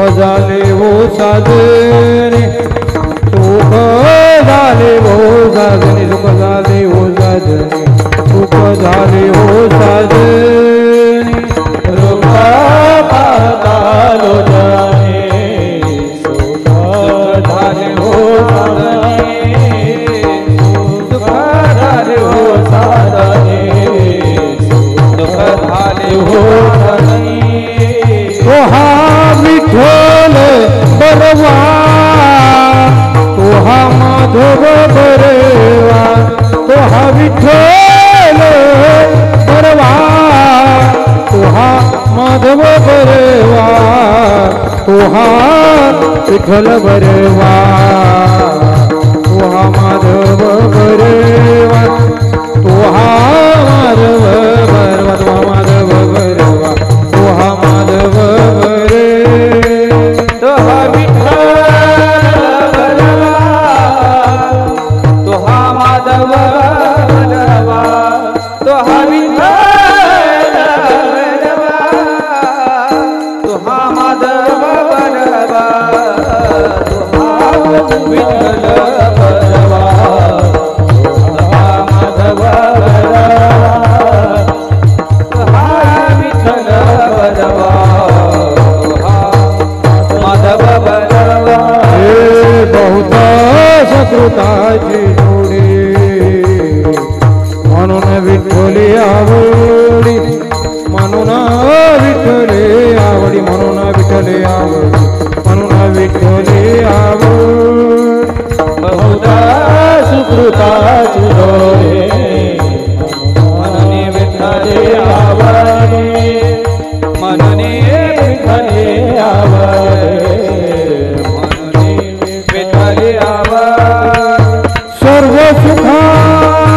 झाले हो साजने सुख झाले हो साजने सुख झाले हो साजने सुख झाले हो साजने रुपा पातालो जाने सुख झाले हो साजने सुख झाले हो साजने सुख झाले हो साजने तो हा विठ्ठल बरवा तो हा माधव बरवा तो हा विठ्ठल बरवा तो हा माधव बरवा तो हा विठ्ठल बरवा तो हा माधव बरवा तो हा माधव बरवा तो हा माधव बरवा तो हा माधव बरे तो हा विठ्ठल बरवा तो हा माधव बरवा तो हा विठ्ठल बरवा तो हा माधव बरवा तो हा विठ्ठल बरवा तो हा माधव बरवा तो हा विठ्ठल बरवा माधव बरवा हे बहुता सकृताची जोडी म्हणून विठ्ठली आवडी म्हणून विठ्ठली आवडी म्हणून विठ्ठली आवडी म्हणून विठ्ठली आवडी बहुधा सुकृताची जोडी म्हणून विठ्ठली आवडी म्हणून विठ्ठली आवडी म्हणून विठ्ठली आवडी सर्व सुखाचे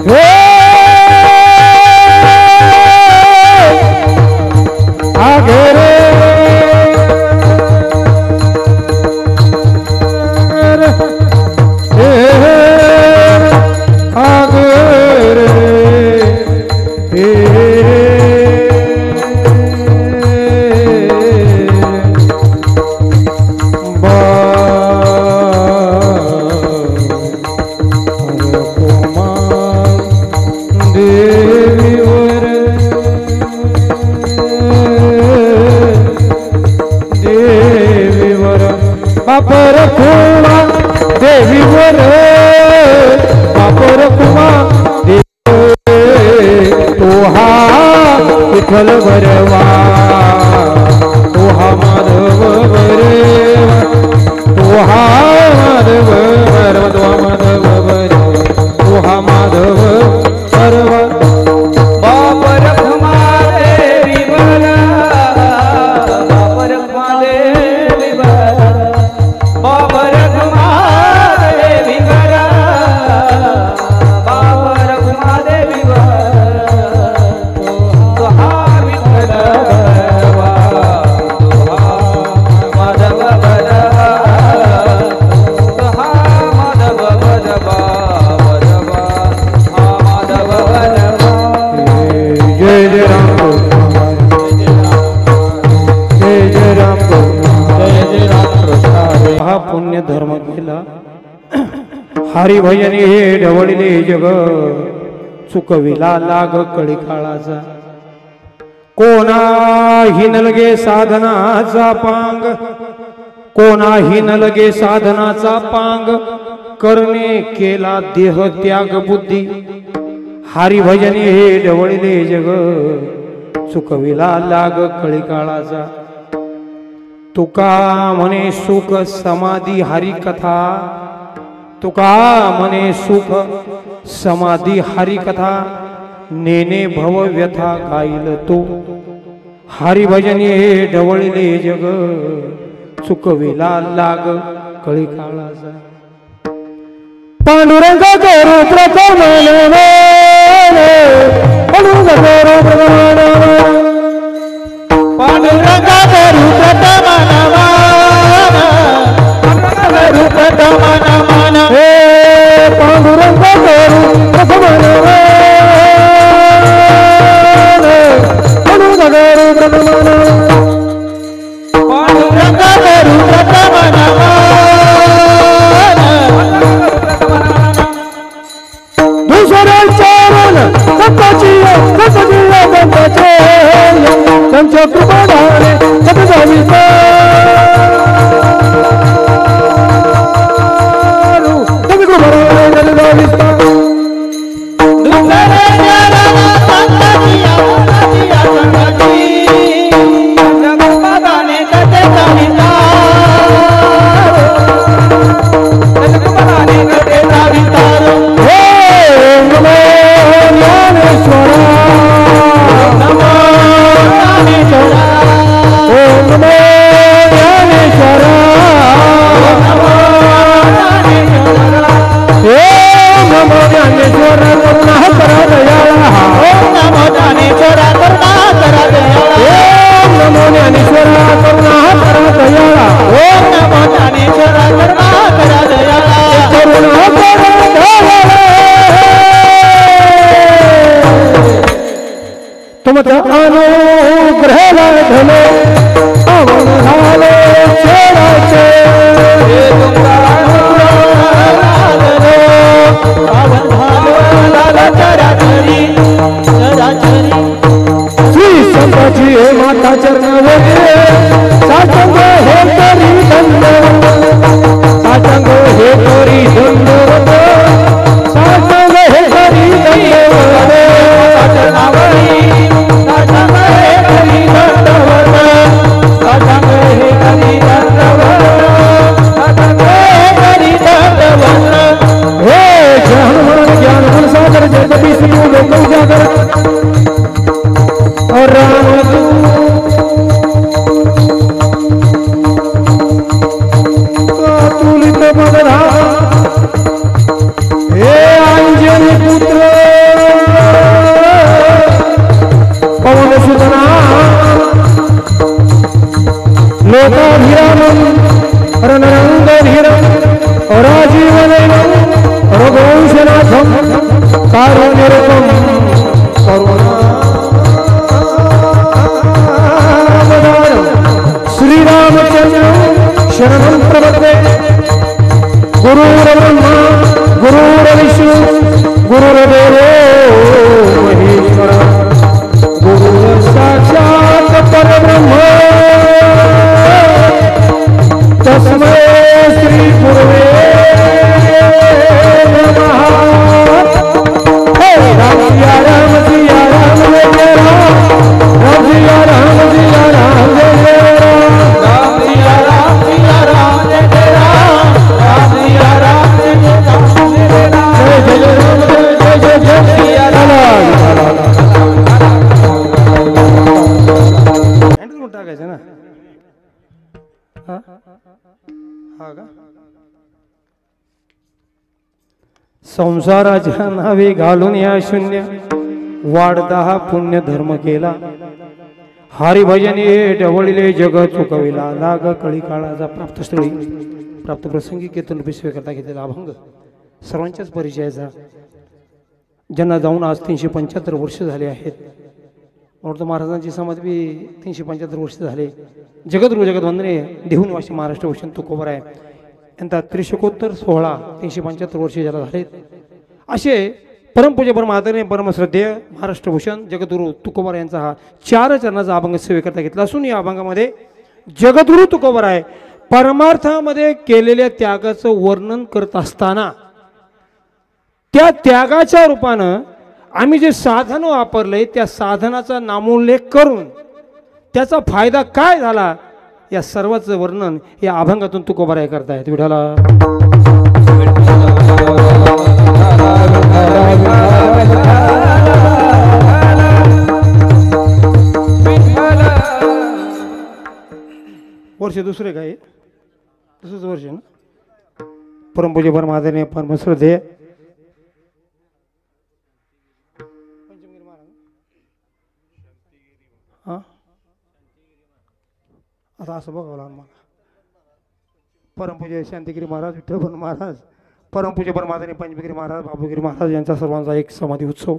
हे आगे बापर खुमा देवीवर बापर खुमा देवी तो हा विठ्ठल बरवा तो हा माधव बरवा तो हा माधव बरवा तो हा माधव बरवा तो हा माधव बरवा बापर खुमा देवीवर बापर खुमा देवीवर बाबर खुमा देवीवर बाबर खुमा देवीवर तो हा विठ्ठल बरवा तो हा माधव बरवा तो हा माधव बरवा बरवा हा माधव बरवा जय जय राम जय जय राम जय जय राम कृष्ण हा पुण्य धर्म केला हरिभजनी हे ढवळले जग चुकविला लाग कळी काळाचा कोणाही नलगे साधनाचा पांग कोणाही नलगे साधनाचा पांग करणे केला देह त्याग बुद्धी हरिभजनी हे ढवळले जग चुकविला लाग कळी काळाचा तुका म्हणे सुख समाधी हरी कथा तुका म्हणे सुख समाधी हरी कथा नेने भव व्यथा गाईल तो हरिभजनी हे ढवळले जग चुकविला लाग कळी काळाचा पांडुरंग करू प्रथम पांडुरंग करू पांडुरंग करू प्रथम हे पांडुरंग करू प्रथम दुसरे चरण सताची बंदाचे त्यांच्या कृपाधारे सतता विस्तारू तुम्ही कृपाधारे सतता विस्तारू तुमचा अनुग्रहाला धने पावन झाले चेडाचे श्री संताची हे माता चरणावरे साचंग हे तरी दंडवत साचंग हे तरी दंडवत साचंग हे तरी दंडवत और तुलित बदला हे अंजनी पुत्र पवन सुतना लोकाभिरामं रणरंगधीरं राजीवनयनं रघुवंशनाथं कारुण्यरूपं श्रीरामचंद्र शरणं प्रपद्ये गुरुर्ब्रह्मा गुरुर्विष्णु गुरुर्देवो महेश्वर गुरुर्साक्षात् परब्रह्म तस्मै श्री गुरवे नमः। राम सिया राम सिया राम जय जय राम राम सिया राम सिया राम जय जय राम राम सिया राम जय जय राम राम सिया राम जय जय राम जय जय राम जय जय जय सिया राम एंड करून टाकायचं ना हा का संसाराच्या नावे घालून या शून्य वाढता हा पुण्य धर्म केला हरिभजनी डवळले जग चुकविला लाग कळी काळाचा प्राप्तस्थळी प्राप्त प्रसंगी कीर्तन पिशवे करता घेतलेला अभंग सर्वांच्याच परिचयाचा ज्यांना जाऊन आज 375 वर्ष झाले आहेत औरत महाराजांची समाधी 375 वर्ष झाले जगद्गुरु जगद्वंदनीय देहूनिवासी महाराष्ट्र भूषण तुकोबराय यांचा त्रिशकोत्तर 16 375 वर्ष ज्याला झाले असे परमपूज्य परमादरणीय परमश्रद्धेय महाराष्ट्र भूषण जगद्गुरु तुकोबराय यांचा हा 4 चरणाचा अभंग सेवेकरता घेतला असून या अभंगामध्ये जगद्गुरु तुकोबराय परमार्थामध्ये केलेल्या त्यागाचं वर्णन करत असताना त्या त्यागाच्या रूपानं आम्ही जे साधन वापरले त्या साधनाचा नामोल्लेख करून त्याचा फायदा काय झाला या सर्वाचं वर्णन या अभंगातून तुकोबराय करतायत विठाला वर्ष दुसरे काय दुसरंच वर्ष ना परमपूज्य परमादरणीय परमश्रद्धेय आता असं बघावं लागलं मला परमपूज्य शांतिगिरी महाराज विठ्ठल महाराज परमपूज्य परमादरणीय पंचमगिरी महाराज बाबूगिरी महाराज यांचा सर्वांचा एक समाधी उत्सव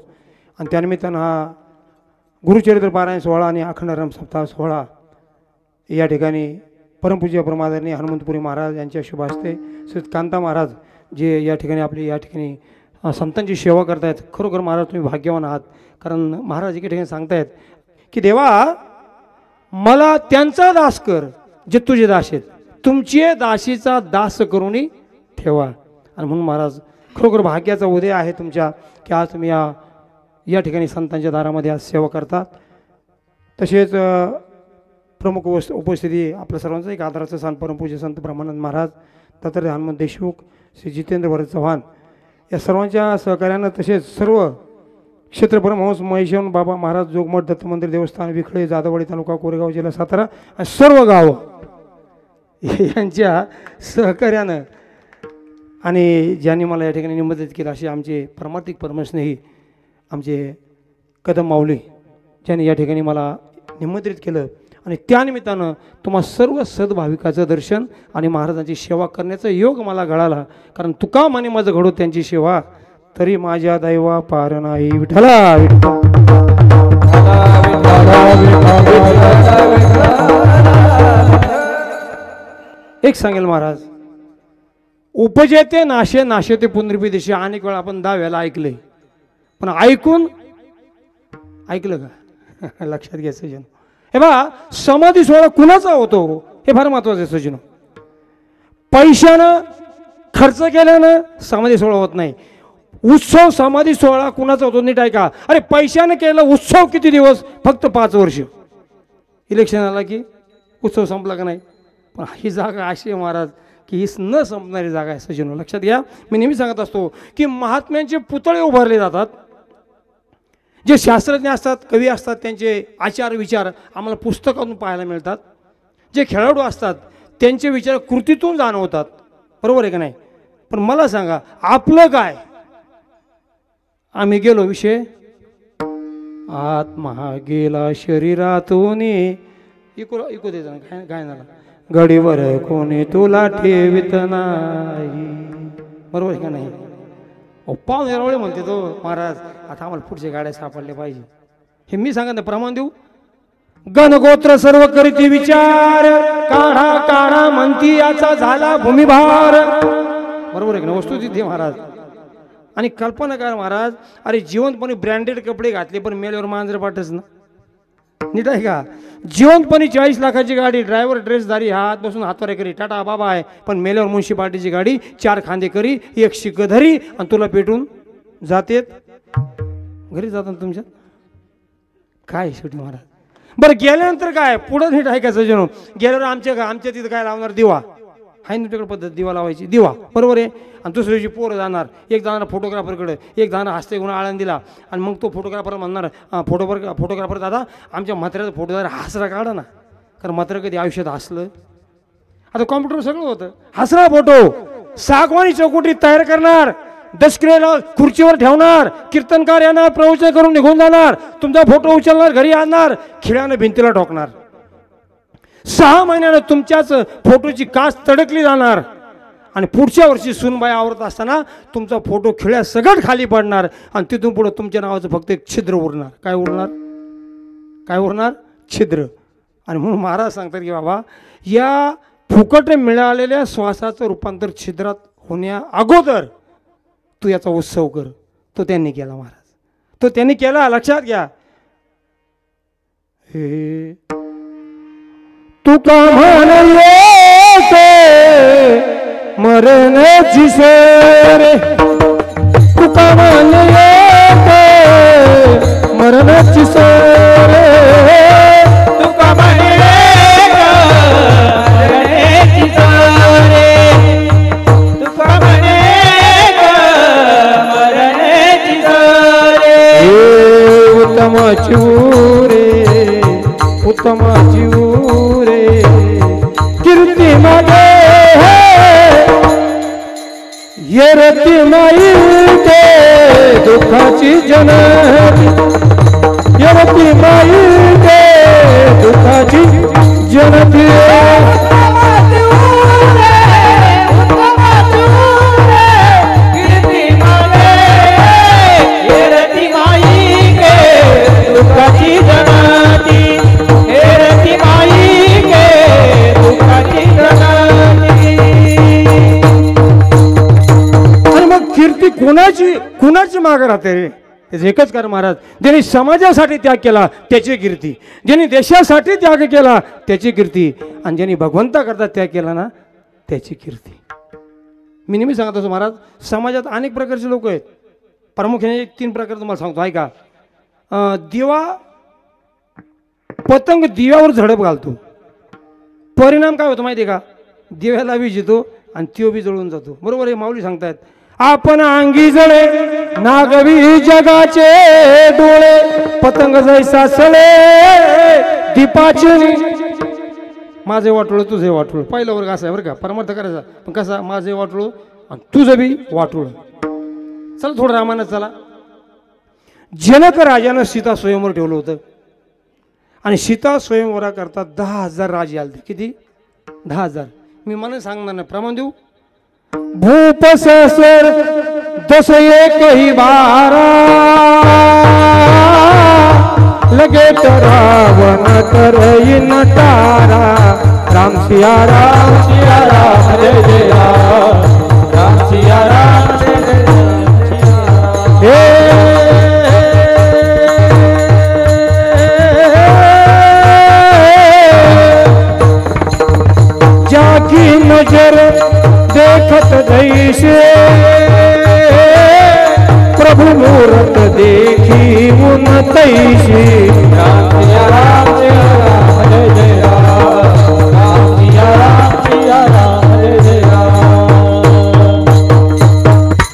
आणि त्यानिमित्तानं हा गुरुचरित्र पारायण सोहळा आणि अखंड राम सप्ताह सोहळा या ठिकाणी परमपूज्य परमादरणीय हनुमंतपुरी महाराज यांच्या शुभ हस्ते श्री कांता महाराज जे या ठिकाणी आपली या ठिकाणी संतांची सेवा करतायत. खरोखर महाराज तुम्ही भाग्यवान आहात. कारण महाराज एके ठिकाणी सांगतायत की देवा मला त्यांचा दास कर जे तुझे दास आहेत, तुमचे दासीचा दास करूनही ठेवा. आणि म्हणून महाराज खरोखर भाग्याचा उदय आहे तुमच्या की आज तुम्ही या ठिकाणी संतांच्या दारामध्ये आज सेवा करतात. तसेच प्रमुख उपस्थिती आपल्या सर्वांचं एक आदराचं स्थान परमपूज्य संत ब्रह्मानंद महाराज, दत्तात्रय हनुमंत देशमुख, श्री जितेंद्र भरत चव्हाण या सर्वांच्या सहकार्यानं, तसेच सर्व क्षेत्र परमहंस महेश्वर बाबा महाराज जोगमठ दत्त मंदिर देवस्थान विखळे जाधववाडी तालुका कोरेगाव जिल्हा सातारा आणि सर्व गावं यांच्या सहकार्यानं आणि ज्यांनी मला या ठिकाणी निमंत्रित केलं असे आमचे परमार्थिक परमस्नेही आमचे कदम माऊली ज्यांनी या ठिकाणी मला निमंत्रित केलं. आणि त्यानिमित्तानं तुम्हा सर्व सद्भाविकाचं दर्शन आणि महाराजांची सेवा करण्याचा योग मला घडाला. कारण तुका माने माझं घडो त्यांची सेवा, तरी माझ्या दैवा पार नाही. विठ्ठला एक सांगेल महाराज, उपजेते नाशे नाशेते पुनर्पी दिशे. अनेक वेळा आपण दाव्याला ऐकले, पण ऐकलं का लक्षात घ्यायचं जण. हे बा समाधी सोहळा कुणाचा होतो हे फार महत्वाचं आहे सजनो. पैशानं खर्च केल्यानं समाधी सोहळा होत नाही. उत्सव समाधी सोहळा कुणाचा होतो नीट ऐका. अरे पैशानं केला उत्सव किती दिवस? फक्त 5 वर्ष. इलेक्शन आला की उत्सव संपला का नाही. पण ही जागा अशी आहे महाराज की ही न संपणारी जागा आहे सजनो. लक्षात घ्या. मी नेहमी सांगत असतो की महात्म्यांचे पुतळे उभारले जातात. जे शास्त्रज्ञ असतात, कवी असतात, त्यांचे आचार विचार आम्हाला पुस्तकातून पाहायला मिळतात. जे खेळाडू असतात त्यांचे विचार कृतीतून जाणवतात. बरोबर आहे का नाही. पण मला सांगा आपलं काय. आम्ही गेलो विषय आत्मा गेला शरीरातून इको दे काय झालं गडीवर कोणी तुला ठेवित नाही. बरोबर आहे का नाही. पाहून एवढे म्हणते तो महाराज आता आम्हाला पुढच्या गाड्या सापडल्या पाहिजे. हे मी सांगत नाही, प्रमाण देऊ. गणगोत्र सर्व करीती विचार, काढा काढा म्हणती याचा झाला भूमिभार. बरोबर आहे का. वस्तू तिथे महाराज. आणि कल्पना करा महाराज, अरे जिवंतपणे ब्रँडेड कपडे घातले पण मेल्यावर मांजर पाठच ना. नीट आहे का. जिवंतपणे 40 लाखाची गाडी, ड्रायव्हर ड्रेसधारी, हात बसून हातवारे करी टाटा बाबा आहे, पण मेल्यावर म्युन्सिपाल्टीची गाडी 4 खांदे करी, 1 शिक्क धरी आणि तुला पेटून जातेत. घरी जातात तुमच्या काय शेवटी महाराज. बरं गेल्यानंतर काय पुढं नीट आहे का सजनो. गेल्यावर आमच्या तिथं काय लावणार दिवा आहे ना तुझ्याकडे पद्धत दिवा लावायची दिवा. बरोबर आहे. आणि दुसऱ्या दिवशी पोरं जाणार, एक जाणार फोटोग्राफरकडे, एक जाणार हस्ते गुन्हा आळंदीला. आणि मग तो फोटोग्राफर म्हणणार फोटोग्राफर दादा आमच्या म्हाताऱ्याचा फोटो जरा हसरा काढा ना. कारण म्हातारं कधी आयुष्यात हसलं. आता कॉम्प्युटर सगळं होतं. हसरा फोटो सागवानी चौकटीत तयार करणार, दशक्रियेला खुर्चीवर ठेवणार, कीर्तनकार येणार, प्रवचन करून निघून जाणार, तुमचा फोटो उचलणार, घरी आणणार, खिळ्यानं भिंतीला ठोकणार. 6 महिन्यानं तुमच्याच फोटोची काच तडकली जाणार. आणि पुढच्या वर्षी सुनबाई आवरत असताना तुमचा फोटो खिळ्या सगळं खाली पडणार. आणि तिथून पुढे तुमच्या नावाचं फक्त एक छिद्र उरणार. काय उरणार छिद्र. आणि म्हणून महाराज सांगतात की बाबा या फुकट मिळालेल्या श्वासाचं रूपांतर छिद्रात होण्या अगोदर तू याचा उत्सव कर. तो त्यांनी केला महाराज. तो त्यांनी केला. लक्षात घ्या. हे तुका म्हणे मरणाची सरे, तुका म्हणे मरणाची सरे, तुका म्हणे मरणाची सरे, तुका म्हणे मरणाची सरे. उत्तमाची रे उत्तमाची रे कीर्ती मागे ये रती माई के दुखाची जनती, ये रती माई के दुखाची जनती. कुणाची मागं राहते रे? त्याचं एकच कारण महाराज, ज्यांनी समाजासाठी त्याग केला त्याची कीर्ती, ज्यांनी देशासाठी त्याग केला त्याची कीर्ती, आणि ज्यांनी भगवंताकरता त्याग केला ना त्याची कीर्ती. मी नेहमी सांगत असतो महाराज, समाजात अनेक प्रकारचे लोक आहेत. प्रामुख्याने 3 प्रकार तुम्हाला सांगतो ऐका. दिवा, पतंग दिव्यावर झडप घालतो, परिणाम काय होतो माहिती आहे का? दिव्याला वीज येतो आणि त्यो बी जळून जातो. बरोबर आहे, माऊली सांगतायत, आपण अंगी जळे नागवी जगाचे डोळे, पतंग जैसा सळे दीपाचे. माझे वाटोळ तुझे वाटोळ, पहिला वर्ग असा आहे बरं का, परमार्थ करायचा, पण कसा? माझे वाटोळ आणि तुझं बी वाटोळ. चला थोडं रामायणात चला. जनक राजानं सीता स्वयंवर ठेवलं होतं, आणि सीता स्वयंवराकरता 10,000 राजे आले. किती? 10,000. मी मला सांगणार नाही, प्रमाण देऊ. भूप सहस्र 10 एकही 12, लगे रावण करई नटारा. राम सिया राम सिया राम जय जय राम, राम सिया राम जय जय राम. जाकी नजर देखत जैसे, प्रभु मूरत देखी उन तैसे. राम सिया राम सिया राम जय जय राम, राम सिया राम जय जय राम.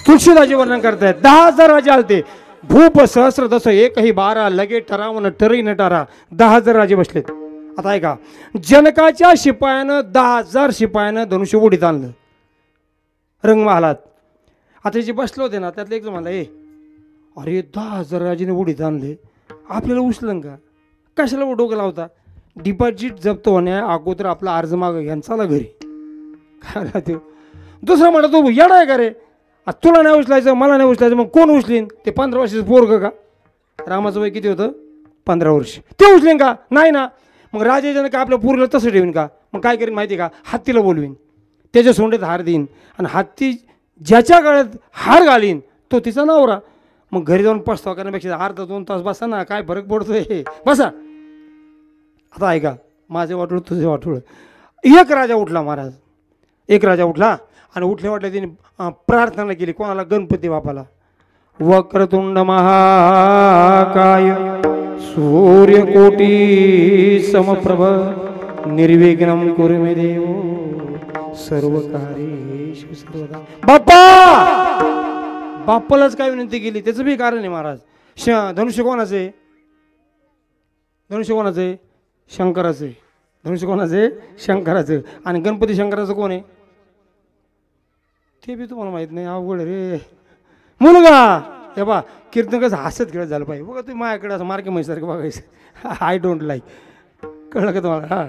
तुळशीदासजी वर्णन करतायत, 10,000 राजे आलते. भूप सहस्र 10 एकही 12, लगे टरावन टरी नटारा. 10,000 राजे बसलेत. आता ऐका, जनकाच्या शिपायानं 10,000 शिपायानं धनुष्य उडीत आणलं रंगमहालात. आता जे बसले होते ना त्यातले एक जण म्हणला, अरे 10,000 राजेने उडीत आणले, आपल्याला उचलं का? कशाला डोकं लावता? डिपॉझिट जप्त होण्या अगोदर आपला अर्ज मागं घ्या, चला घरी. काय राहते? दुसरा म्हणा, तो येडा आहे का रे? तुला नाही उचलायचं, मला नाही उचलायचं, मग कोण उचलीन? ते 15 वर्षाचं पोरग का? रामाचं वय किती होतं? 15 वर्ष. ते उचलेन का? नाही ना. मग राजाजन का आपल्या पोरीला तसं ठेवीन का? मग काय करीन माहिती का? हत्तीला बोलवीन, त्याच्या सोंडेत हार देईन, आणि हत्ती ज्याच्या गळ्यात हार घालीन तो तिचा नवरा. मग घरी जाऊन पस्तावा करण्यापेक्षा अर्धा 2 तास बसा ना, काय फरक पडतोय? बसा. आता ऐका, माझे वाटोळ तुझे वाटोळ. एक राजा उठला महाराज, एक राजा उठला, आणि उठल्या वाटल्या तिने प्रार्थना केली. कोणाला? गणपती बापाला. वक्रतुंड महाकाय सूर्यकोटी समप्रभ निर्विघ्नं कुरु मे देव सर्वकार्येषु सर्वदा. बाप्पा, बाप्पालाच काय विनंती केली? त्याचं बी कारण आहे महाराज. धनुष्य कोणाचे? धनुष्य कोणाचे? शंकराचे. धनुष्य कोणाचे? शंकराचे. आणि गणपती शंकराचं कोण आहे? ते बी तुम्हाला माहित नाही. अवघड रे. मुलगा. हे बा, कीर्तन कसं हसत खेळत झालं पाहिजे बघा. तुम्ही माझ्याकडे असं मार्के म्हैसारखं बघायचं. I don't like. कळलं का तुम्हाला? हा,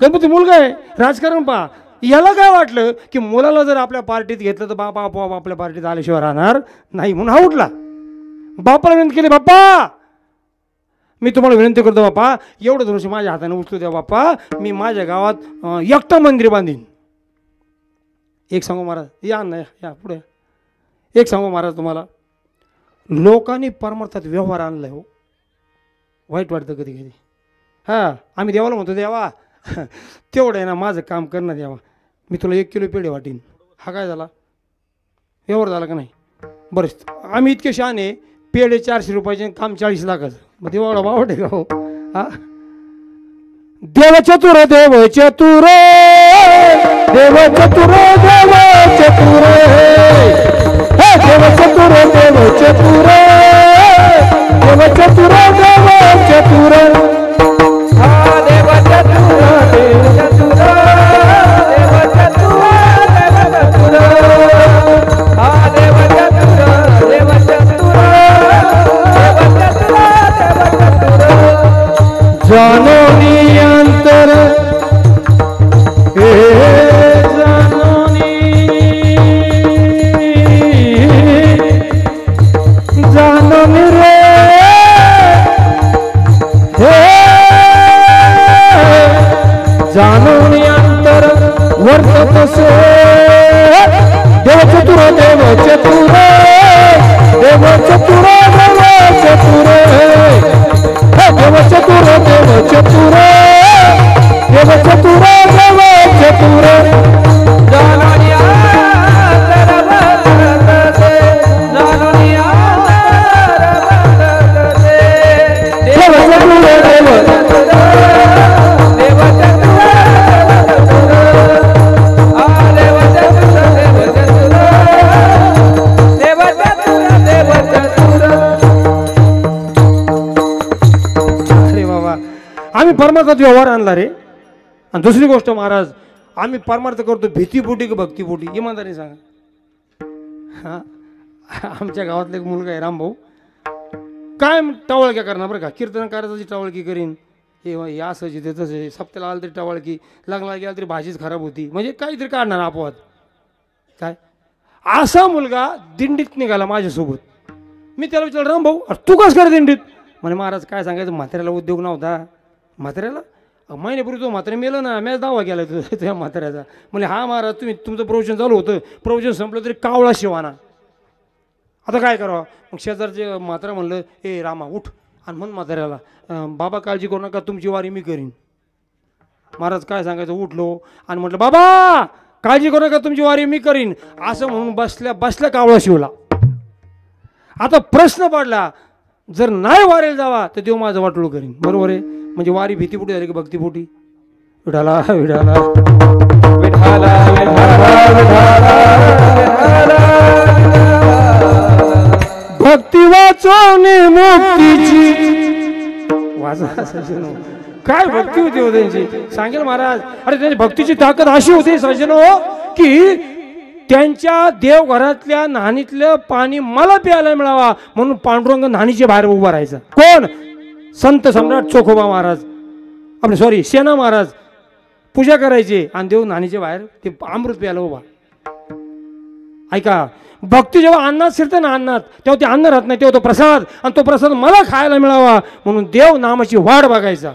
गणपती मुलगा आहे. राजकारण पहा. याला काय वाटलं की मुलाला जर आपल्या पार्टीत घेतलं तर बापा आपोआप आपल्या पार्टीत आल्याशिवाय राहणार नाही, म्हणून हा उठला. बापाला विनंती केली, बाप्पा मी तुम्हाला विनंती करतो बाप्पा, एवढं धनुष्य माझ्या हाताने उचलू द्या बाप्पा, मी माझ्या गावात एकटा मंदिर बांधीन. एक सांगू महाराज, या ना या पुढे. एक सांगू महाराज तुम्हाला, लोकांनी परमार्थात व्यवहार आणलाय हो. वाईट वाटतं कधी कधी. हां, आम्ही देवाला म्हणतो देवा तेवढं आहे ना माझं काम करणं देवा, मी तुला 1 किलो पेढे वाटीन. हा काय झाला? व्यवहार झाला का नाही? बरं, आम्ही इतके शहाणे, पेढे 400 रुपयाचे, काम 40 लाखाचं. मग देवाला वावट आहे का हो? हा, देव चतुर देव चतुर देव चतुर देव चतुर देव चतुर देव चतुर देव चतुर देव चतुर. हा, देव चतुर देव चतुर देव चतुर देव चतुर. हा, देव चतुर देव चतुर देव चतुर देव चतुर. जानो अंतर जाणून अंतर वर्तत से देव चतुर देव चतुर देव चतुर देव चतुर देव चतुर देव चतुर देव चतुर देव चतुर जानुनिया रबदते जानुनिया रबदते देव चतुर देव देव चतुर आ देव चतुर देव चतुर देव चतुर देव चतुर. अरे बाबा आम्ही परमार्थात व्यवहार आणला रे. आणि दुसरी गोष्ट महाराज आम्ही परमार्थ करतो भीतीपोटी की भक्तीपोटी इमानदारी सांगा. हा आमच्या गावातला एक मुलगा आहे रामभाऊ काय टवळक्या करणार बरं का. कीर्तनकाराची टवळकी करीन हे असंच ते तसं सप्त्याला आलं तरी टवळकी लग्नाला गेला तरी भाषीच खराब होती म्हणजे काहीतरी काढणार अपवाद काय. असा मुलगा दिंडीत निघाला माझ्यासोबत. मी त्याला विचारलं रामभाऊ तू कसं कर दिंडीत. म्हणे महाराज काय सांगायचं म्हाताऱ्याला उद्योग नव्हता. म्हाताऱ्याला महिन्यापूर्वी तो म्हातारा मेलं ना मॅच दावा केला त्या म्हाताऱ्याचा. म्हणजे हा महाराज तुम्ही तुमचं प्रवचन चालू होतं प्रवचन संपलं तरी कावळा शिवाना. आता काय करावं मग शेजारचे म्हातारा म्हणलं ए रामा उठ आणि म्हणून म्हाताऱ्याला बाबा काळजी करू नका तुमची वारी मी करीन. महाराज काय सांगायचं उठलो आणि म्हटलं बाबा काळजी करू नका तुमची वारी मी करीन असं म्हणून बसल्या कावळा शिवला. आता प्रश्न पडला जर नाही वारेला जावा तर देव माझं वाटोळ करीन. बरोबर आहे म्हणजे वारी भीतीपोटी झाली की भक्तीपोटी. विठाला विठाला विठाला भक्ती वाचवणे मुक्तीची वाचा सजनो. काय भक्ती होती हो त्यांची सांगेल महाराज. अरे त्यांची भक्तीची ताकद अशी होती सजनो की त्यांच्या देवघरातल्या न्हाणीतलं पाणी मला प्यायला मिळावा म्हणून पांडुरंग न्हाणीच्या बाहेर उभा राहायचा. कोण संत सम्राट चोखोबा महाराज आपले सॉरी सेना महाराज पूजा करायचे आणि देव न्हाणीच्या बाहेर ते अमृत प्यायला उभा. ऐका भक्ती जेव्हा अन्नात शिरते ना अन्नात तेव्हा ते अन्न राहत नाही तेव्हा तो प्रसाद आणि तो प्रसाद मला खायला मिळावा म्हणून देव नामाची वाट बघायचा.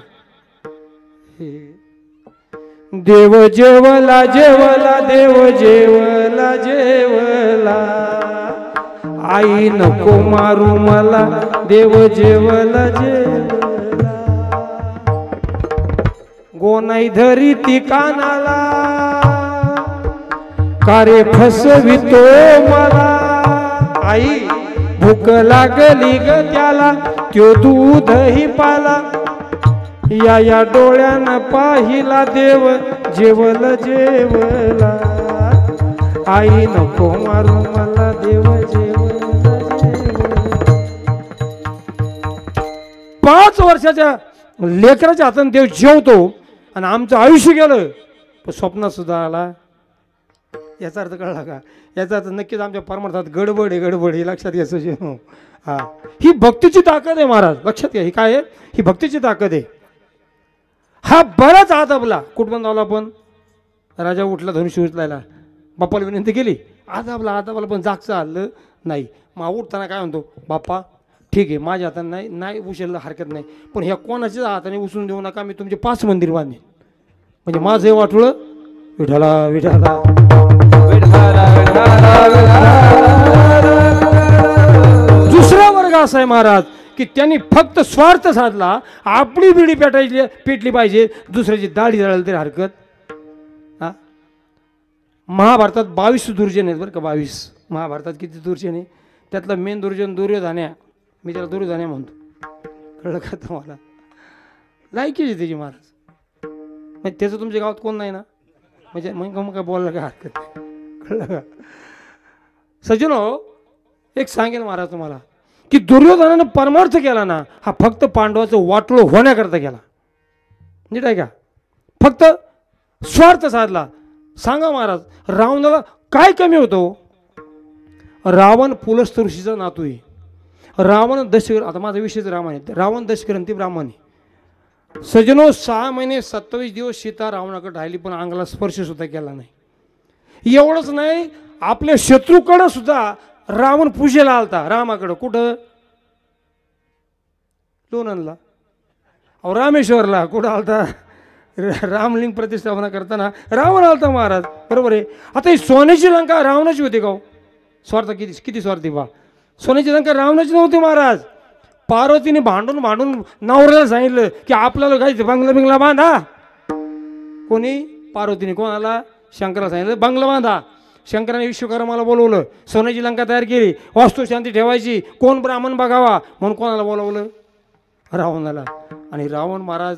देव जेवला जेवला देव जेवला जेवला आई नको मारू मला देव जेवला जेवला गोनाई धरी ती कानाला कारे फसवितो मला आई भूक लागली ग त्याला त्यो दूधही पाला या डोळ्यानं पाहिला देव जेवला जेवला आई नको मारू मला देव जेवला जेवला. 5 वर्षाच्या लेकराच्या हाताने देव जेवतो आणि आमचं आयुष्य गेलं पण स्वप्नात सुद्धा आला. याचा अर्थ कळला का. याचा अर्थ नक्कीच आमच्या परमार्थात गडबड आहे लक्षात घ्यायचं. हा ही भक्तीची ताकद आहे महाराज लक्षात घ्या. ही काय आहे ही भक्तीची ताकद आहे. हा बराच आदाबला कुटुंबाला पण राजा उठला धनुष्य उचलायला बाप्पाला विनंती केली आदाबला पण जागचं आलं नाही. मग उठताना काय म्हणतो बाप्पा ठीक आहे माझ्या हाताने नाही उचललं हरकत नाही पण ह्या कोणाच्याच हाताने उचलून देऊ नका मी तुमचे 5 मंदिर बांधेन म्हणजे माझं हे वाटलं विठाला विठाला दुसरा वर्ग असा आहे महाराज की त्यांनी फक्त स्वार्थ साधला आपली बिडी पेटली पाहिजे दुसऱ्याची दाढी जळाली तरी हरकत. हा महाभारतात 22 दुर्जन आहेत बरं का 22. महाभारतात किती दुर्जन आहे त्यातला मेन दुर्जन दुर्योधन्या. मी त्याला दुर्योधन्या म्हणतो कळलं का तुम्हाला. लायकीच आहे त्याची महाराज म्हणजे त्याचं तुमच्या गावात कोण नाही ना म्हणजे मग काय बोलायला काय हरकत नाही कळलं का. सज्जनो एक सांगेल महाराज तुम्हाला की दुर्योधनानं परमार्थ केला ना हा फक्त पांडवाचं वाटोळं होण्याकरता केला. नीट आहे का फक्त स्वार्थ साधला. सांगा महाराज रावणाला काय कमी होतो. रावण पुलस्त ऋषीचा नातू आहे. रावण दशकर आता माझा विषयच रावण आहे. रावण दशग्रंथी ब्राह्मण आहे. सजनो 6 महिने 27 दिवस सीता रावणाकडे राहिली पण अंगाला स्पर्श सुद्धा केला नाही. एवढंच नाही आपल्या शत्रूकडे सुद्धा रावण पूजेला आलता रामाकडं. कुठं लोणंदला अहो रामेश्वरला कुठं आलता रामलिंग प्रतिष्ठापना करताना रावण आलता महाराज बरोबर आहे. आता ही सोन्याची लंका रावणाची होती का स्वार्थ किती स्वार्थी बा. सोन्याची लंका रावणाची नव्हती महाराज. पार्वतीने भांडून भांडून नवऱ्याला सांगितलं की आपल्याला काही बंगला बिंगला बांधा. कोणी? पार्वतीने. कोणाला? शंकराला सांगितलं बंगला बांधा. शंकराने विश्वकर्माला बोलवलं, सोन्याची लंका तयार केली, वास्तुशांती ठेवायची, कोण ब्राह्मण बघावा म्हणून कोणाला बोलवलं? रावणाला. आणि रावण महाराज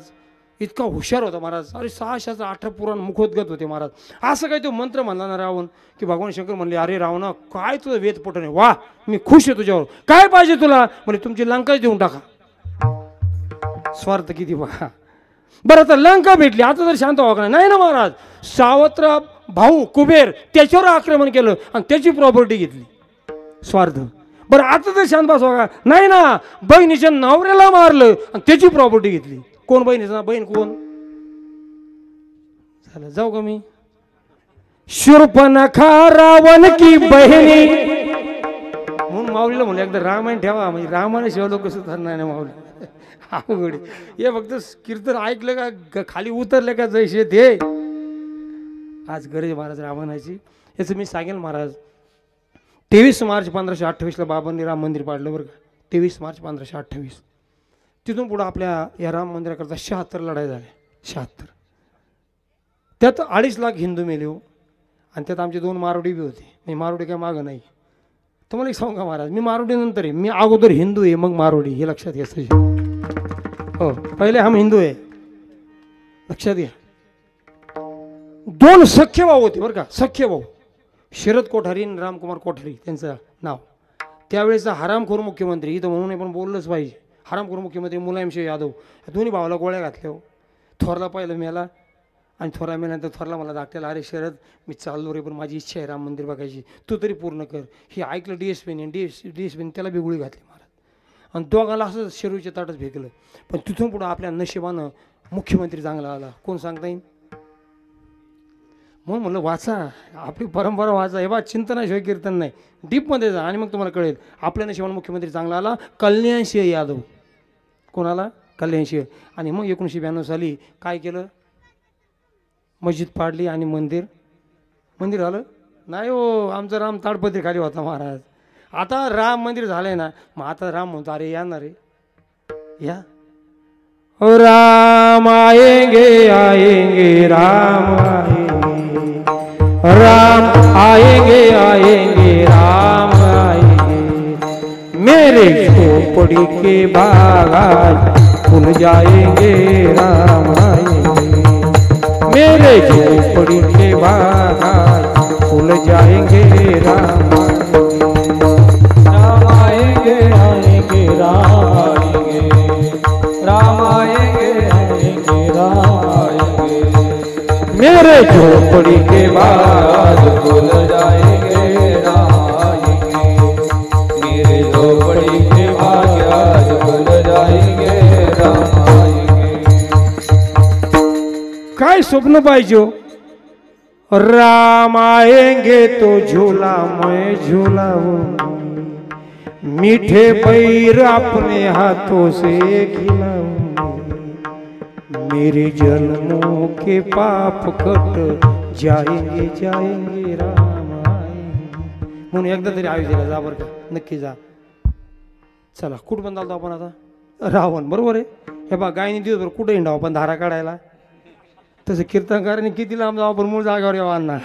इतका हुशार होता महाराज. अरे 618 पुराण मुखोद्गत होते महाराज. असं काही तो मंत्र म्हणला ना रावण की भगवान शंकर म्हणले, अरे रावणा काय तुझं वेद पटणे, वा मी खुश आहे तुझ्यावर, काय पाहिजे तुला? म्हणजे तुमची लंकाच देऊन टाका. स्वार्थ किती बघा बरं. आता लंका भेटली, आता तर शांत व्हावं का नाही ना महाराज. सावत्र भाऊ कुबेर त्याच्यावर आक्रमण केलं आणि त्याची प्रॉपर्टी घेतली. स्वार्थ. बरं आता तर शांत बसवा का नाही ना. बहिणीच्या नवऱ्याला मारलं आणि त्याची प्रॉपर्टी घेतली. कोण बहिणीचा? बहीण कोण? झालं. जाऊ का मी? शूर्पणखा रावण की बहिणी म्हणून माऊलीला म्हणलं एकदा रामायण ठेवा, म्हणजे रामायणाशिवाय लोक सुधारणार नाही माऊली. अवघड हे फक्त कीर्तन ऐकलं का खाली उतरलं का जैसे ते. आज गरज महाराज रामायणाची. याचं मी सांगेल महाराज. 23 मार्च 1528 बाबांनी राम मंदिर पाडलं बरं का. 23 मार्च 1528. तिथून पुढं आपल्या या राम मंदिराकरता 76 लढाई झाल्या. 76. त्यात 2.5 लाख हिंदू मेले हो. आणि त्यात आमचे 2 मारोडी बी होते. मी मारोडी काय मागं नाही. तुम्हाला एक सांगू का महाराज, मी मारोडी नंतर आहे. मी अगोदर हिंदू आहे मग मारोडी, हे लक्षात घ्यायचं. हो पहिले हम हिंदू आहे, लक्षात घ्या. 2 सख्य भाऊ होते बरं का. सख्य भाऊ शरद कोठारी आणि रामकुमार कोठारी त्यांचं नाव. त्यावेळेचा हरामखोर मुख्यमंत्री, इथं म्हणून पण बोललंच पाहिजे. हरामखोर मुख्यमंत्री मुलायमसिंह यादव. दोन्ही भावाला गोळ्या घातल्या हो. थोरला पहिलं मेला आणि थोरा मेल्यानंतर थोरला मला दाखवला, अरे शरद मी चाललो रे पण माझी इच्छा आहे राम मंदिर बघायची, तू तरी पूर्ण कर. हे ऐकलं DSPने. DSPने त्याला बी गोळी घातली महाराज. आणि दोघांना असं शेरूच्या ताटच फेकलं. पण तिथून पुढं आपल्या नशिबानं मुख्यमंत्री चांगला आला. कोण सांगता येईल? म्हणून म्हणलं वाचा आपली परंपरा वाचा. हे बा चिंतनाशिवाय कीर्तन नाही. डीपमध्ये जा आणि मग तुम्हाला कळेल. आपल्या नशिबानं मुख्यमंत्री चांगला आला, कल्याणसिंह यादव. कोणाला? कल्याणसिंह. आणि मग 1992 साली काय केलं? मस्जिद पाडली आणि मंदिर झालं नाही हो. आमचा राम ताडपत्री खाली होता महाराज. आता राम मंदिर झालंय ना, मग आता राम म्हणतो अरे या ना रे या. राम आएंगे आएंगे राम आएंगे, राम आएंगे आएंगे राम आएंगे, मेरे झोपड़ी के बाग आज खुल जाएंगे राम आएंगे, मेरे झोपड़ी के बाग आज खुल जाएंगे राम आएंगे, राम आएंगे राम आएंगे, राम आएंगे, मेरे झोपड़ी के बाद खुल जाएंगे राम आएंगे, मेरे झोपड़ी के बाद खुल जाएंगे राम आएंगे. काय स्वप्न पाहिजे? राम आएंगे तो झूला मैं झूलाऊं, मीठे पैर अपने हाथों से खिलाऊं, मेरे जन्मों के पाप कट जाएंगे जाएंगे राम आएंगे. म्हणून एकदा तरी आयुष्याला जा बरं का, नक्की जा. चला कुठं पण चालतो आपण आता? रावण. बरोबर आहे. हे बा गायने दिवसभर कुठे हिंडाव आपण धारा काढायला. तसं कीर्तनकारांनी किती लांब जाऊ आपण मूळ जागावर यावं आणणार.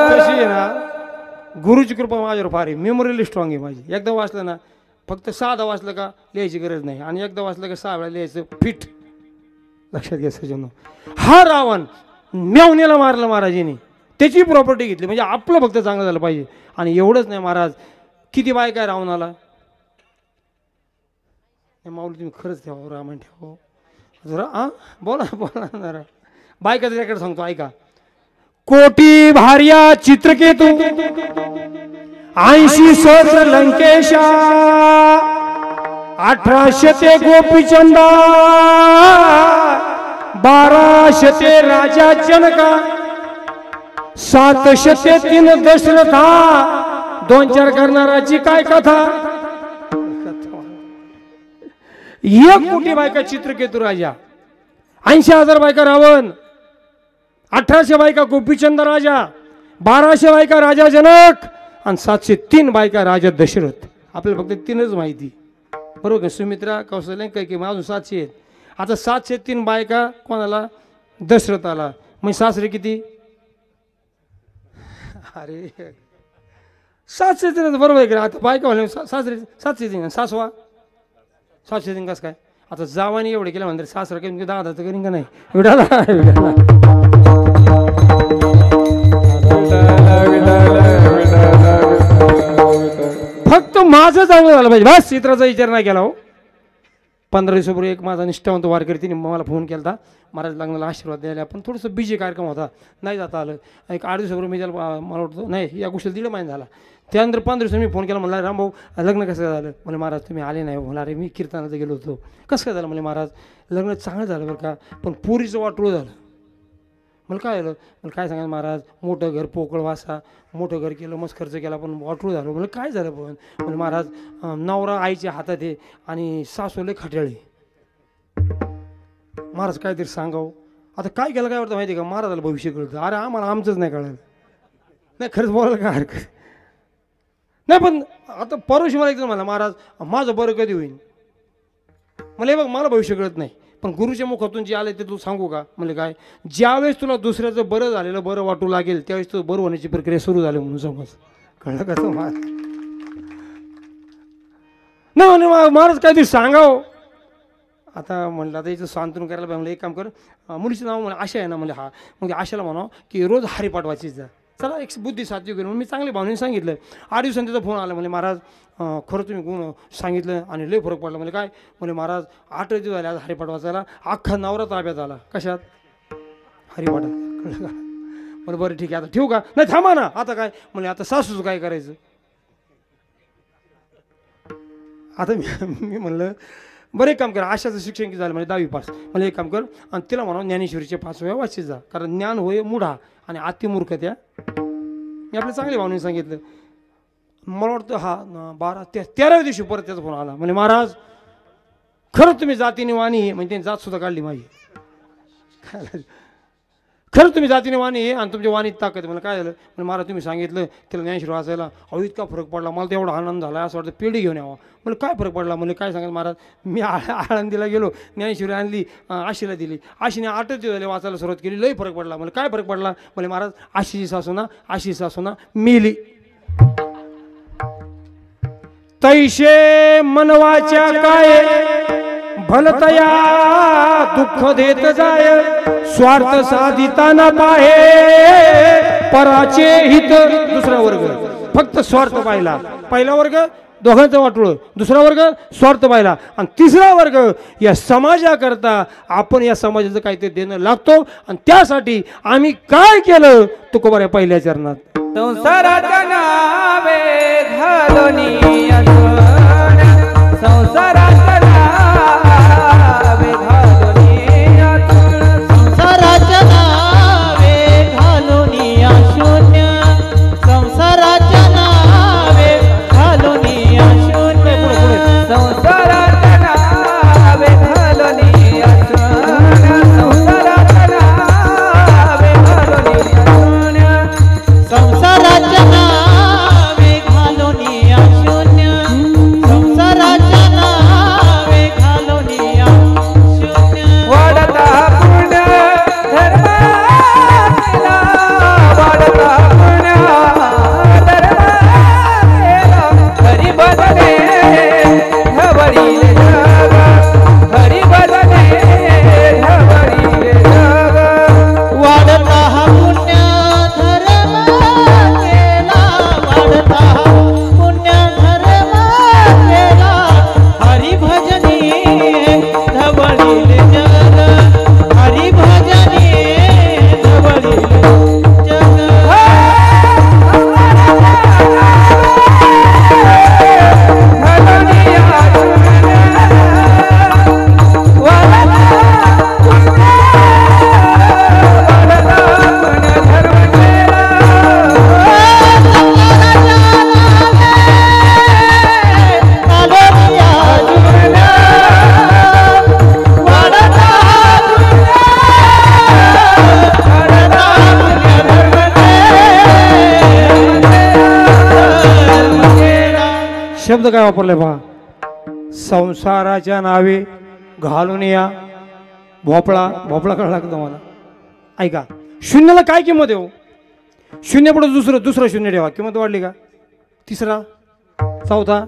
कशी आहे ना, गुरुची कृपा माझ्यावर फार आहे. मेमोरी स्ट्रॉंग आहे माझी. एकदा वाचलं ना, फक्त 6दा वाचलं का लिहायची गरज नाही, आणि एकदा वाचलं का 6 वेळा लिहायचं फिट. लक्षात घ्या सजनो. हा रावण मेवण्याला मारलं महाराजांनी, त्याची प्रॉपर्टी घेतली, म्हणजे आपलं फक्त चांगलं झालं पाहिजे. आणि एवढंच नाही महाराज, किती बायका आहे रावणाला. माऊली तुम्ही खरंच ठेवा, रामायण ठेवा जरा. बोला बोला जरा. बायका त्याच्याकडे सांगतो ऐका. कोटी भार्या चित्रकेतू, 80 सहस्र लंकेशा, 1800 गोपीचंदा, 1200 राजा जनका, 703 दशरथा. 2-4 करणाराची काय कथा. 1 कोटी बायका चित्रकेतू राजा, 80,000 बायका रावण, 1800 बायका गोपीचंद राजा, 1200 बायका राजा जनक आणि 703 बायका राजा दशरथ. आपल्याला फक्त 3च माहिती, बरोबर का? सुमित्रा, कौशल्य, कैकेयी, अजून 700 आहेत. आता 703 बायका कोणाला? दशरथाला. मग सासरे किती? अरे 703, बरोबर आहे का? आता बायका म्हणले सासरे 703, सासवा 703 कसं काय? आता जावानी एवढे केलं म्हणतात, सासरा काही 10 करीन का नाही? विडाला फक्त माझं चांगलं झालं पाहिजे, बस चित्राचा विचार नाही केला. हो 15 दिवसापूर्वी एक माझा निष्ठावंत वारकरी तिने मला फोन केला होता, महाराज लग्नाला आशीर्वाद द्यायला. पण थोडंसं बिझी कार्यक्रम होता, नाही जाता आलं. एक 8 दिवसापूर्वी मी त्याला मला वाटतं नाही या गोष्टीला 1.5 महिना झाला. त्यानंतर 15 दिवसांनी मी फोन केला, म्हणला रामभाऊ लग्न कसं झालं? म्हणजे महाराज तुम्ही आले नाही. म्हणला अरे मी कीर्तनाला गेलो होतो. कसं काय झालं? म्हणजे महाराज लग्न चांगलं झालं बरं का, पण पुरीचं वाटोळं झालं. मला काय झालं? मला काय सांगा महाराज, मोठं घर पोकळ वासा, मोठं घर केलं, मस्त खर्च केला, पण वाटोळं झालं. मला काय झालं? पण म्हणजे महाराज नवरा आईच्या हातात आहे आणि सासू लय खट्याळी. महाराज काहीतरी सांगावं. आता काय केलं काय वाटतं माहिती आहे का? महाराजाला भविष्य कळतं. अरे आम्हाला आमचंच नाही कळलं. नाही खरंच बोलायला काय हरकत नाही. पण आता परवाशी मला एकदम मला महाराज माझं बरं कधी होईल? मला हे बघ मला भविष्य कळत नाही, पण गुरुच्या मुखातून जे आले ते तू सांगू का? म्हणजे काय, ज्यावेळेस तुला दुसऱ्याचं बरं झालेलं बरं वाटू लागेल त्यावेळेस तू बरं होण्याची प्रक्रिया सुरू झाली म्हणून समज. कळलं का तो महाराज? नाही म्हणे महाराज काहीतरी सांगावं. आता म्हणलं आता याचं सांत्वन करायला पाहिजे. एक काम कर, मुलीचं नाव म्हणजे आशा आहे ना? म्हणजे हा मग आशाला म्हणावं की रोज हरिपाठ वाचायचं जा. चला एक बुद्धी साध्य करून मी चांगली भावनेने सांगितलं. 8 दिवसांनी त्याचा फोन आला. म्हणजे महाराज खरं तुम्ही गुण सांगितलं आणि लय फरक पडला. म्हणजे काय? म्हणजे महाराज 8 दिवस झाले आज हरिपाठ वाचायला, अख्खा नवरा ताब्यात आला. कशात? हरिपाठात. कळलं का? म्हणजे बरं ठीक आहे आता ठेवू का? नाही थांबा ना. आता काय? म्हणजे आता सासूचं काय करायचं? आता मी म्हणलं बरं एक काम कर, आशाचं शिक्षण किती झालं? म्हणजे 10वी पास. मला एक काम कर आणि तिला म्हणा ज्ञानेश्वरीचे 5 वेळा वाचित जा, कारण ज्ञान होय मुढा आणि अतिमूर्ख त्या. मी आपल्या चांगल्या भावनेने सांगितलं. मला वाटतं हा 13व्या दिवशी परत त्याचा फोन आला. म्हणजे महाराज खरं तुम्ही जातीने वाणी, म्हणजे त्यांनी जात सुद्धा काढली माझी. खरं तुम्ही जातीने वाणी आहे आणि तुमच्या वाणीत ताकद. मला काय झालं? म्हणजे महाराज तुम्ही सांगितलं तिला ज्ञानेश्वर वाचायला, अहो इतका फरक पडला. मला तेवढा आनंद झाला, असं वाटतं पेढी घेऊन यावं. म्हणजे काय फरक पडला? म्हणजे काय सांगायचं महाराज, मी आळंदीला गेलो, ज्ञानेश्वरी आणली, आशीला दिली. आशीने 8 दिवस झाले वाचायला सुरुवात केली, लई फरक पडला. म्हणजे काय फरक पडला? म्हणजे महाराज आशीची सासूना मेली. तैशे मनवाच्या काय भलतया दुःख देत जाय, स्वार्थ साधिता न पाहे पराचे हित. दुसरा वर्ग फक्त स्वार्थ पाहिला. पहिला वर्ग दोघांचं वाटोळं, दुसरा वर्ग स्वार्थ पाहिला आणि तिसरा वर्ग या समाजाकरता आपण या समाजाचं काहीतरी देणं लागतो आणि त्यासाठी आम्ही काय केलं तुकोबा या पहिल्या चरणात. संसाराच्या नावे घालूनी संसाराच्या नावे घालूनी संसाराच्या नावे घालूनी शून्य, संसाराच्या नावे घालूनी शून्य, संसाराच्या नावे घालूनी संसाराच्या नावे घालूनी संसाराच्या नावे घालूनी शून्य. शब्द काय वापरलाय पहा, संसाराच्या नावे घालून या भोपळा. भोपळा कळला का तुम्हाला? ऐका, शून्याला काय किंमत आहे हो? शून्य पुढे दुसरं शून्य ठेवा, किंमत वाढली का? तिसरा, चौथा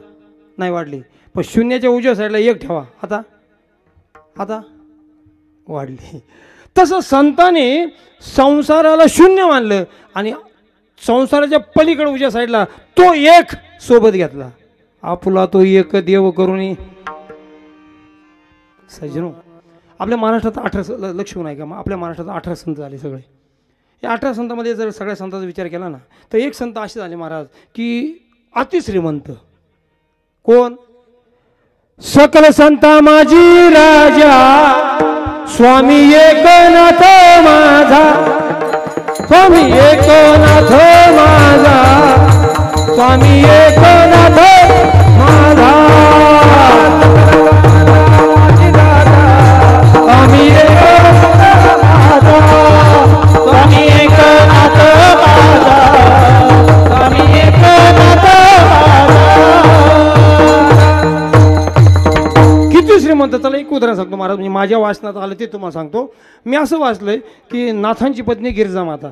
नाही वाढली. पण शून्याच्या उजव्या साईडला एक ठेवा, आता वाढली. तसं संतांनी संसाराला शून्य मानलं आणि संसाराच्या पलीकडे उजव्या साईडला तो एक सोबत घेतला. आपुला तो एक देव करून. सज्जनो, आपल्या महाराष्ट्रात 18 लक्ष नाही का? आपल्या महाराष्ट्रात 18 संत झाले सगळे. या 18 संतांमध्ये जर सगळ्या संतांचा विचार केला ना, तर एक संत असे झाले महाराज की अतिश्रीमंत. कोण? सकल संता माझी राजा, स्वामी एकनाथ माझा, स्वामी एकनाथ माझा, स्वामी एकनाथ माझा, स्वामी एकनाथ माझा, स्वामी एकनाथ माझा, स्वामी एकनाथ माझा. किती श्रीमंत. चला एक उदाहरण सांगतो महाराज, म्हणजे माझ्या वाचनात आलं ते तुम्हाला सांगतो. मी असं वाचलंय की नाथांची पत्नी गिरजा माता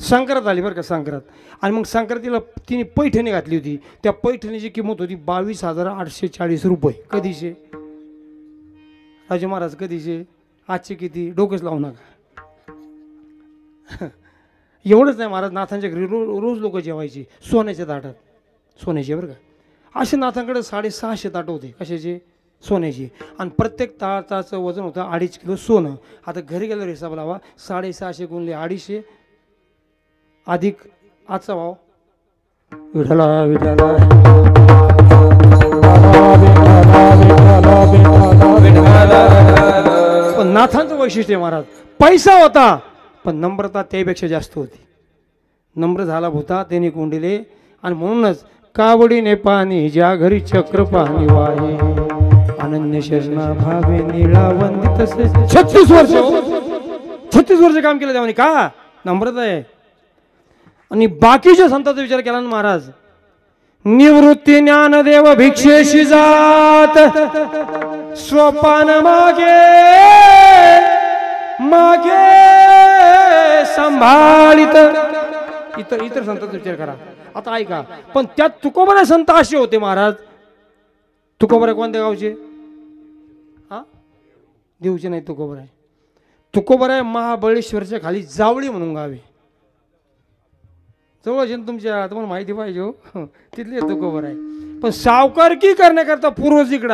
संक्रांत आली बरं का, संक्रांत. आणि मग संक्रांतीला तिने पैठणी घातली होती. त्या पैठणीची किंमत होती 22,840 रुपये. कधीचे राजे महाराज? कधीचे? आजचे किती? डोकंच लावू नका. एवढंच नाही महाराज, नाथांच्या घरी रोज लोक जेवायची सोन्याच्या ताटात, सोन्याचे बरं का. असे नाथांकडे 650 ताट होते. कशाचे? सोन्याची. आणि प्रत्येक ताटाचं वजन होतं 2.5 किलो सोनं. आता घरी गेल्यावर हिसाब लावा, 650 गुणले 250 अधिक आजचा भाव. विठला विठला पण नाथांचं वैशिष्ट्य महाराज, पैसा होता पण नम्रता त्यापेक्षा जास्त होती. नम्र झाला भूता त्याने कोंडिले. आणि म्हणूनच कावडीने पाणी ज्या घरी चक्र पाणी वाहे, अनन्य शरणा भावे निळा वंदित. 36 वर्ष काम केलं त्याने. का? नम्रता आहे. आणि बाकीच्या संतांचा विचार केला ना महाराज, निवृत्ती ज्ञानदेव भिक्षेशी जात, स्वपान मागे मागे संभाळित. इतर संतांचा विचार करा. आता ऐका, पण त्यात तुकोबरा संत असे होते महाराज. तुकोबरा कोणत्या गावचे? हा, देऊचे नाही. तुकोबरा आहे, तुकोबरा आहे महाबळेश्वरच्या खाली जावळी म्हणून गावे. जवळ तुमच्या, तुम्हाला माहिती पाहिजे हो, तिथले तुकोबरा आहे. पण सावकारकी करण्याकरता पूर्वज इकडं